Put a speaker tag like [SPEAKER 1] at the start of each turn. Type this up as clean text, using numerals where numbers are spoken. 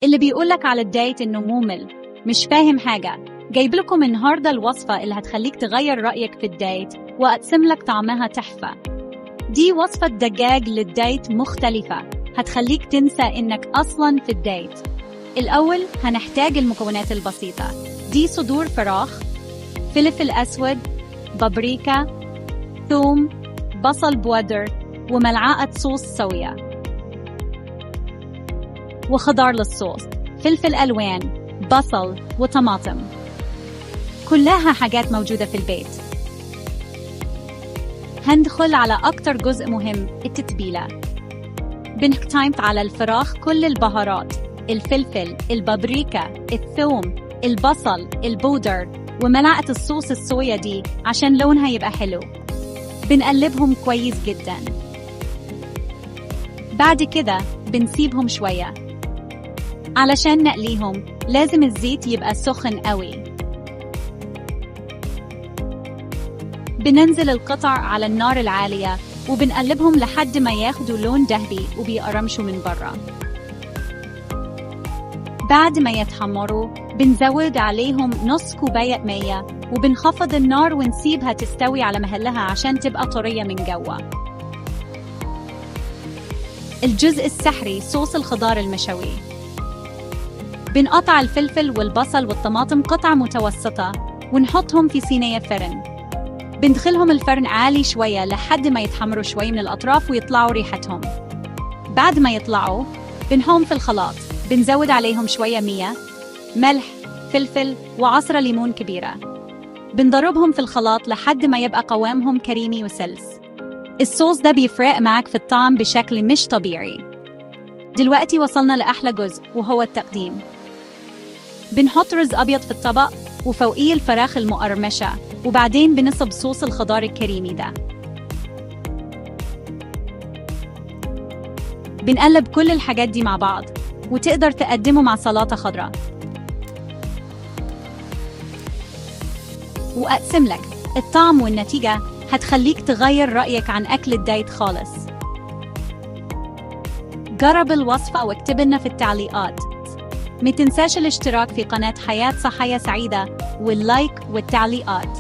[SPEAKER 1] اللي بيقولك على الدايت إنه ممل، مش فاهم حاجة. جايب لكم النهاردة الوصفة اللي هتخليك تغير رأيك في الدايت وأقسم لك طعمها تحفة. دي وصفة دجاج للدايت مختلفة، هتخليك تنسى إنك أصلاً في الدايت. الأول هنحتاج المكونات البسيطة. دي صدور فراخ، فلفل أسود، بابريكا، ثوم، بصل بودر، وملعقة صوص صويا، وخضار للصوص، فلفل ألوان، بصل، وطماطم. كلها حاجات موجودة في البيت. هندخل على أكتر جزء مهم، التتبيلة. بنحط على الفراخ كل البهارات، الفلفل، البابريكا، الثوم، البصل، البودر، وملعقة الصوص الصويا دي عشان لونها يبقى حلو. بنقلبهم كويس جدا. بعد كده بنسيبهم شوية. علشان نقليهم لازم الزيت يبقى سخن قوي. بننزل القطع على النار العالية وبنقلبهم لحد ما ياخدوا لون ذهبي وبيقرمشوا من برا. بعد ما يتحمروا بنزود عليهم نص كوباية مية وبنخفض النار ونسيبها تستوي على مهلها عشان تبقى طرية من جوا. الجزء السحري صوص الخضار المشوي. بنقطع الفلفل والبصل والطماطم قطع متوسطة ونحطهم في صينية فرن. بندخلهم الفرن عالي شوية لحد ما يتحمروا شوي من الأطراف ويطلعوا ريحتهم. بعد ما يطلعوا بنحطهم في الخلاط. بنزود عليهم شوية مية، ملح، فلفل، وعصرة ليمون كبيرة. بنضربهم في الخلاط لحد ما يبقى قوامهم كريمي وسلس. الصوص ده بيفرق معك في الطعم بشكل مش طبيعي. دلوقتي وصلنا لأحلى جزء وهو التقديم. بنحط رز أبيض في الطبق وفوقيه الفراخ المقرمشة، وبعدين بنصب صوص الخضار الكريمي ده. بنقلب كل الحاجات دي مع بعض وتقدر تقدمه مع سلطة خضراء. وأقسم لك الطعم والنتيجة هتخليك تغير رأيك عن أكل الدايت خالص. جرب الوصفة واكتب لنا في التعليقات. ما تنساش الاشتراك في قناة حياة صحية سعيدة واللايك والتعليقات.